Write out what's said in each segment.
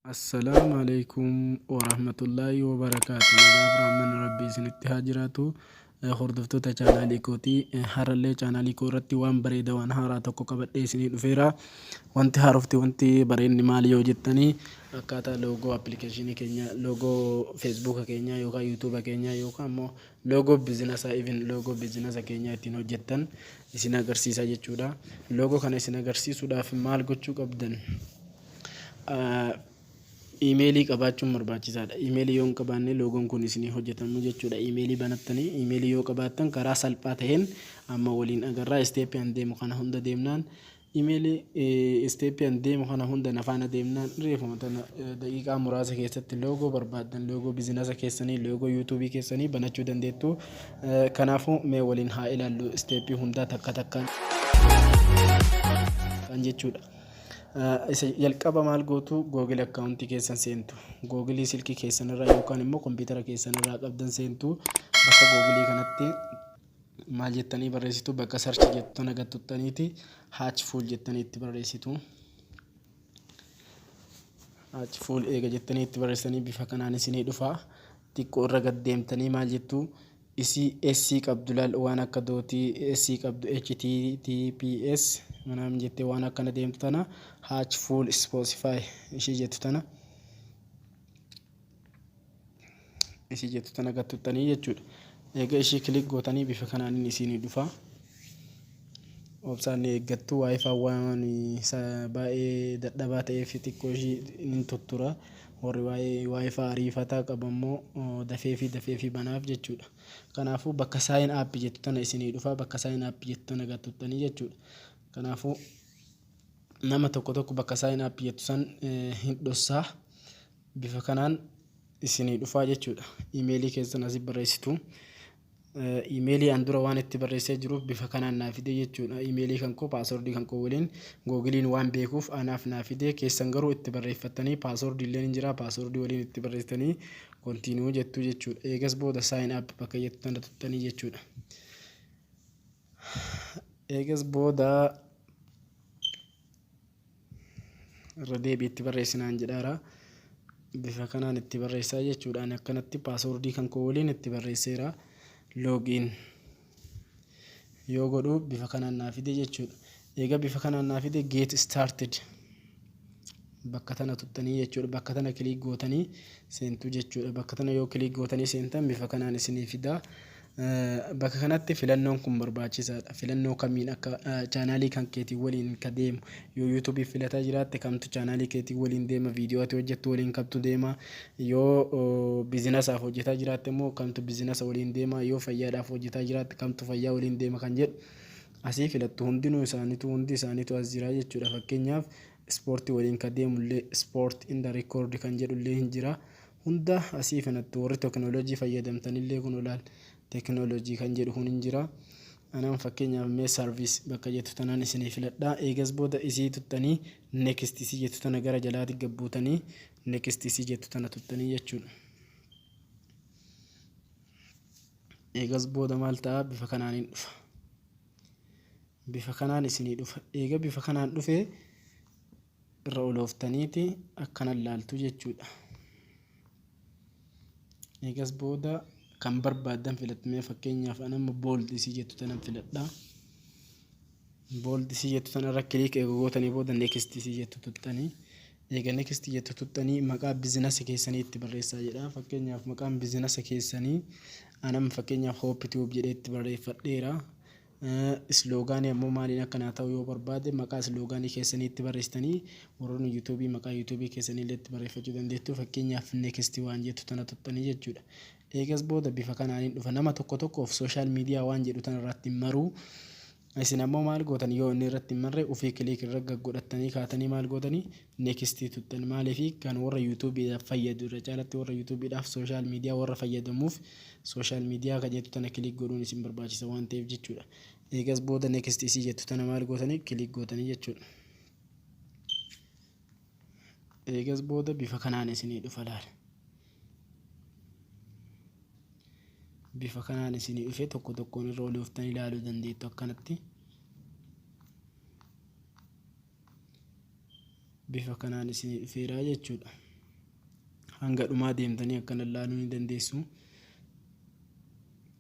Assalamu alaikum warahmatullahi wabarakatuh. Nagaa Birahman Rabbii isinitti haa jiraatu. Hordoftoota chaanaalii kootii harallee chaanaalii koo irratti waan bareeda waan haaraa tokko qabadhee isinii dhufeera. Wanti haarofti wanti bareedni maali yoo jettanii akkaataa loogoo appilikeeshinii keenya, loogoo feesbuuka keenya yookaan yuutuuba keenya yookaan immoo loogoo biizinasa loogoo biizinasa keenya ittiin hojjettan isin agarsiisa jechuudha. Loogoo kana isin agarsiisuudhaaf maal gochuu qabdan? Iimeelii qabaachuun barbaachisaadha. Iimeelii yoo hin qabaanne loogoon kun isinii hojjetamu jechuudha. Iimeelii banattanii iimeelii yoo qabaattan karaa salphaa ta'een amma waliin agarraa isteeppii an deemu kana hunda deemnaan iimeelii isteeppii an deemu kana hunda nafaana deemnaan reefuma tana daqiiqaa muraasa keessatti loogoo barbaaddan loogoo biizinasa keessanii loogoo yuutuubii keessanii banachuu dandeettu. Kanaafuu mee waliin haa ilaallu isteeppii hundaa takka takkaan jechuudha. Jalqaba maal gootu Google akkaawuntii keessan seentu. Google silkii keessan irraa yookaan immoo kompiitara keessan irraa qabdan seentu. Bakka Google kanatti maal jettanii barreessitu bakka search jettan agattuttaniiti Hatchful jettanii itti barreessitu. Hatchful eega jettanii itti barreessanii bifa kanaan isinii dhufa. Xiqqoo irra gad deemtanii maal jettu isi SC qabdu laal waan akka dootii SC qabdu HTTPS manam jettee waan akkana deemtu tana Hatchful Spotify ishii jettu tana ishii jettu tana gattuttanii jechuudha. Eega ishii kilik gootanii bifa kanaan isinii dhufa. Obsaan eeggattu wifi waan baay'ee dadhabaa ta'eef xiqqoo ishii ni tuttura. Warri wifi ariifataa qabammoo dafee fi banaaf jechuudha. Kanaafuu bakka sign up jettu tana isinii dhufa. Bakka sign up jettu tana gattuttanii jechuudha. Kanaafuu nama tokko bakka sign up jettu san hin dhossaa bifa kanaan isinii dhufaa jechuudha. Iimeelii keessan asii barreessitu. Iimeelii an dura waan itti barreessee jiruuf bifa kanaan naa fide jechuudha. Iimeelii kan koo paaswordii kan koo waliin Googiliin waan beekuuf anaaf naa fide. Keessan garuu itti barreeffattanii paaswordii illee ni jira. Paaswordii waliin itti barreessitanii kontiinuu jettu jechuudha. Eegas booda sign up bakka jettu tana tuttanii jechuudha. Eegas booda irra deebii itti barreessinaan jedhaara. Bifa kanaan itti barreessaa jechuudha. Ani akkanatti paaswordii kan koo waliin itti barreesseera. Login yoo godhu bifa kanaan naa fide jechuudha. Eega bifa kanaan naa fide get started bakka tana tuttanii jechuudha. Bakka tana kilik gootanii seentu jechuudha. Bakka tana yoo kilik gootanii seentan bifa kanaan isinii fida. Bakka kanatti filannoon kun barbaachisaadha. Filannoo kamiin akka chaanaalii kan keetii waliin ka deemu yoo yuutuubii filataa jiraatte kamtu chaanaalii keetii waliin deema, viidiyoo ati hojjettu waliin kamtu deema, yoo biizinasaaf hojjetaa jiraatte immoo kamtu biizinasa waliin deema, yoo fayyaadhaaf hojjetaa jiraatte kamtu fayyaa waliin deema kan jedhu asii filattu. Hundi isaaniitu as jira jechuudha. Fakkeenyaaf ispoortii waliin ka deemu illee sport in the record kan jedhu illee hin jira. Hunda asii filattu. Warri teknooloojii fayyadamtan illee kun olaal teknooloojii kan jedhu kun hin jira. Anaan fakkeenyaaf mee sarviis bakka jettu tanaan isinii filadhaa. Eegas booda isii tuttanii next isii jettu tana gara jalaatti gabbuutanii next isii jettu tana tuttanii jechuudha. Eegas booda maal ta'a bifa kanaan hin dhufa. Bifa kanaan isinii dhufa. Eega bifa kanaan dhufee irra olooftaniiti akkanan laaltu jechuudha. Eegas booda kan barbaadan filatmee fakkeenyaaf anama bold isii jettu tana filadhaa. Bold isii jettu tana irra kilik eega gootanii booda next isii jettu tuttanii. Eega next jettu tuttanii maqaa biizinasa keessanii itti barreessaa jedha. Fakkeenyaaf maqaan biizinasa keessanii anam fakkeenyaaf Hope Tube jedhee itti barreeffadheera. Sloogaanii ammoo maaliin akkanaa ta'u yoo barbaade maqaa sloogaanii keessanii itti barreessitanii warroonni yuutuubii maqaa yuutuubii keessanii illee itti barreeffachuu dandeettu. Fakkeenyaaf next waan jettu tana tuttanii jechuudha. Eegas booda bifa kanaan dhufa. Nama tokkoof sooshaal miidiyaa waan jedhu tana irratti maruu isin ammoo maal gootan yoo inni irratti marre ofii kilik irra godhatanii kaatanii maal gootanii next tuttan. Maaliif kan warra yuutuubiidhaaf fayyadu irra caalatti warra yuutuubiidhaaf sooshaal miidiyaa warra fayyadamuuf sooshaal miidiyaa kan jettu tana kilik godhuun isin barbaachisa waan ta'eef jechuudha. Eegas booda next isii jettu tana maal gootanii kilik gootanii jechuudha. Eegas booda bifa kanaan isinii dhufa laala. Bifa kanaan isinii dhufe tokkoon irra olooftanii ilaaluu dandeettu akkanatti. Bifa kanaan isinii dhufeera jechuudha. hanga dhumaa deemtanii akkana ilaaluu ni dandeessu.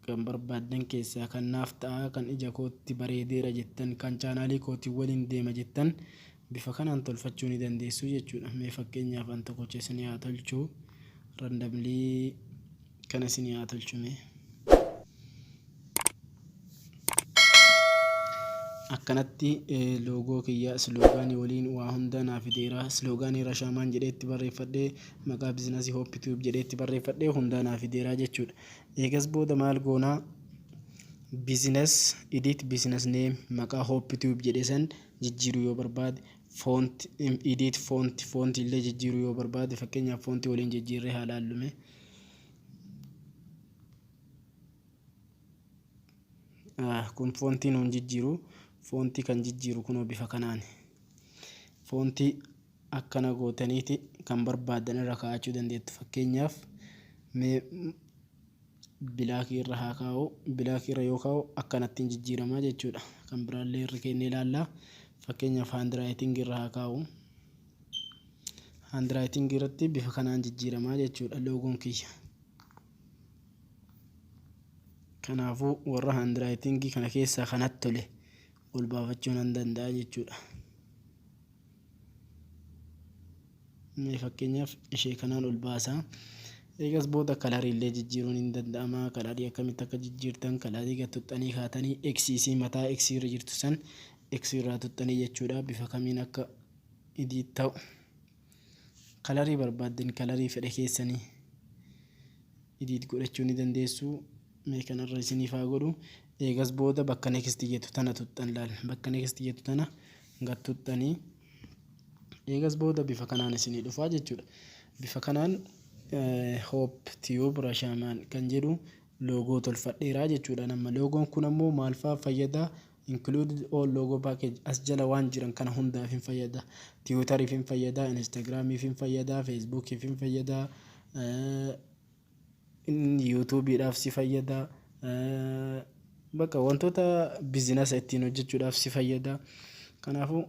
Kan barbaadan keessaa kan naaf ta'a, kan ija kootti bareedeera jettan, kan chaanaalii kootii waliin deema jettan bifa kanaan tolfachuu ni dandeessu jechuudha. Mee fakkeenyaaf an tokkocha isin haa tolchuu, randomlii kana isin haa tolchume. Akkanatti loogoo kiyya sloogaanii waliin waa hunda naaf fideera. Sloogaanii Rashaamaan jedhee itti barreeffadhee, maqaa biizinasii Hope Tube jedhee itti barreeffadhee hunda naaf fideera jechuudha. Eegas booda maal goonaa, business edit business name maqaa Hope Tube jedhee san jijjiiruu yoo barbaade, font edit font illee jijjiiruu yoo barbaade, fakkeenyaaf fontii waliin jijjiirree haa laallume. Kun fontii nuun jijjiiru, fontii kan jijjiiru kunoo bifa kanaan. Fontii akkana gootaniiti kan barbaadan irra kaa'achuu dandeettu. Fakkeenyaaf mee bilaakii irra haa kaa'u, bilaakii irra yoo kaa'u akkanattiin jijjiiramaa jechuudha. Kan biraallee irra kennee ilaalla. Fakkeenyaaf handwriting irra haa kaa'u. Handwriting irratti bifa kanaan jijjiiramaa jechuudha loogoon kiyya. Kanaafuu warra handwriting kana keessaa kanatti tole ol baafachuu nan danda'a jechuudha. Mee fakkeenyaaf ishee kanaan ol baasaa. Eegas booda kalarii illee jijjiiruun ni danda'ama. Kalarii akkamitti akka jijjiirtan, kalarii gad tuxxanii kaatanii eksiisii mataa eksii irra jirtu san eksii irraa tuxxanii jechuudha. Bifa kamiin akka edit ta'u kalarii barbaaddan kalarii fedhe keessanii edit godhachuu ni dandeessu. Mee kanarra isiniif haa godhu. Eegas booda bakka next jettu tana tuxxan laal. Bakka next jettu tana gad tuxxanii eegas booda bifa kanaan isinii dhufaa jechuudha. Bifa kanaan Hope Tube Rashaamaan kan jedhu loogoo tolfadheeraa jechuudha. Nama loogoon kun ammoo maal fa'aa fayyada? Include all logo package as jala waan jiran kana hundaaf hin fayyada. Tiwutariif hin fayyada, Instagramiif hin fayyada, Feesbuukiif hin fayyada, yuutuubiidhaaf si fayyada, bakka wantoota biizinasa ittiin hojjechuudhaaf si fayyada. Kanaafuu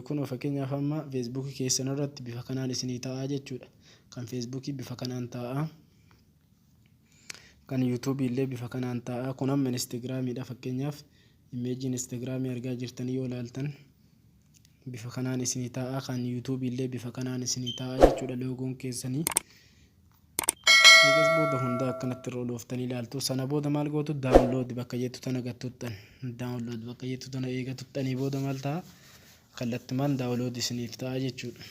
kun fakkeenyaaf amma Feesbuukii keessan irratti bifa kanaan isinii ta'a jechuudha. Kan Feesbuukii bifa kanaan ta'a, kan yuutuubii illee bifa kanaan ta'a. Kun amma Instagramiidha. Fakkeenyaaf imeejiin Instagramii argaa jirtanii yoo ilaaltan bifa kanaan isinii ta'a. Kan yuutuubii illee bifa kanaan isinii ta'a jechuudha loogoon keessanii. Eegas booda hunda akkanatti irra olooftanii ilaaltu. Sana booda maal gootu? Daawunlood bakka jettu tana gad tuxxan. Daawunlood bakka jettu tana eega tuxxanii booda maal ta'a? Kallattumaan daawunlood isiniif ta'a jechuudha.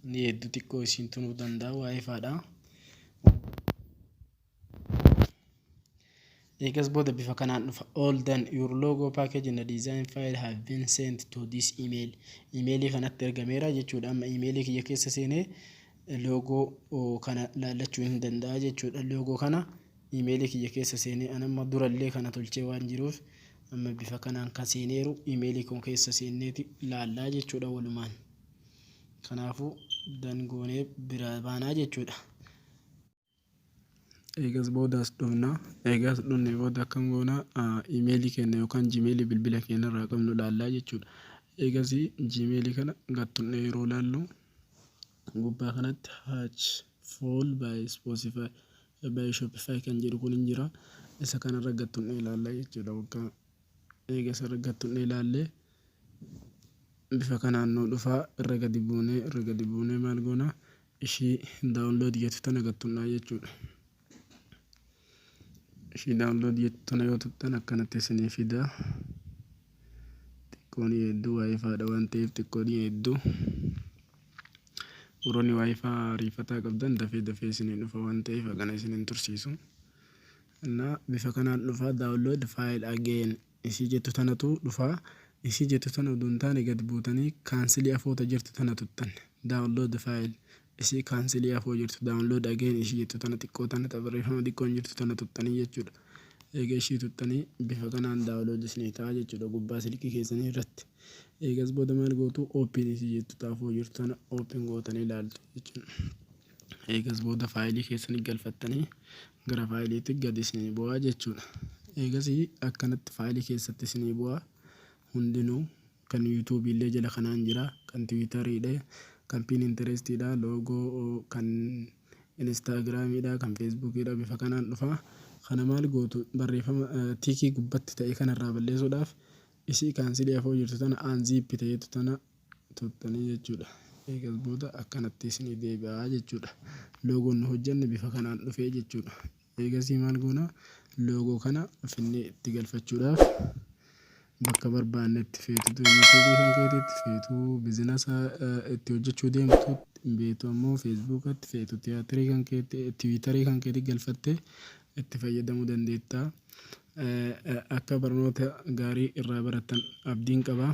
Ni hedduu xiqqoo isiin tunuu danda'a waa'ee faadha. Eegas booda bifa kanaan dhufa. All done, your logo package and the design file have been sent to this email. Emailii kanatti ergameera jechuudha. Amma emailii kiyya keessa seenee loogoo kana laallachuu hin danda'a jechuudha. Loogoo kana emailii kiyya keessa seenee anamma durallee kana tolchee waan jiruuf amma bifa kanaan kan seeneeru emailii kun keessa seenneeti laallaa jechuudha walumaan. Kanaafuu dangoonee bira baanaa jechuudha. Eegas boodaas dhufna. Eegas dhufne booda akkam goona emailii keenya yookaan gmailii bilbila keenya irraa qabnu laallaa jechuudha. Eegas gmailii kana gad tuqnee yeroo laallu gubbaa kanatti hatch full by Spotify by Shopify kan jedhu kun hin jira. Isa kanarra gad tuqnee ilaallaa jechuudha. Bakka eegas irra gad tuqnee ilaallee bifa kanaan nu dhufa. Irra gadi buunee maal goona ishii daawunlood jettu tana gad tuqnaa jechuudha. Ishii daawunlood jettu tana yoo tuqxan akkanatti isinii fida. Xiqqoon hedduu waa'ee faadha waan ta'eef xiqqoon hedduu warroonni waa'ee faa ariifataa qabdan dafee isinii dhufa waan ta'eef akkana isiniin tursiisu. Innaa bifa kanaan dhufa. Daawunlood faayil again ishii jettu tanatu dhufa. Ishii jettu tana utuu hin taane gad buutanii kaansilii afoota jirtu tana tuqxan. Daawunlood faayil ishii kaansilii afoo jirtu daawunlood again ishii jettu tana xiqqoo tana barreeffama xiqqoon jirtu tana tuqxanii jechuudha. Eega ishii tuqxanii bifa kanaan daawunlood isinii ta'a jechuudha gubbaa silkii keessanii irratti. Eegas booda maal gootu? Open ishii jettu taafoo jirtu tana open gootanii ilaaltu jechuudha. Eegas booda faayilii keessanii galfattanii gara faayiliitti gad isinii bu'aa jechuudha. Eegas akkanatti faayilii keessatti isinii bu'aa hundinuu. Kan yuutuubii illee jala kanaan jira, kan tiwiitarii kan Pinterestidha, loogoo kan Instagramiidha, kan Facebookidha. Bifa kanaan dhufa. Kana maal gootu barreeffama tiikii gubbatti ta'e kanarraa balleessuudhaaf isii kaansilii hafoo jirtu tana unzip ta'etu tana tuttanii jechuudha. Eegas booda akkanatti isinii deebi'aa jechuudha. Loogoon hojjanne bifa kanaan dhufee jechuudha. Eegasii maal goona loogoo kana finnee itti galfachuudhaaf bakka barbaannetti feetutu yuutuubii kan keetitti feetuu biizinasa itti hojjechuu deemtu beetu ammoo feesbuukatti feetu tiyaatirii kan keetti tiwiitarii kan keetti galfattee itti fayyadamuu dandeetta. Akka barnoota gaarii irraa barattan abdiin qaba.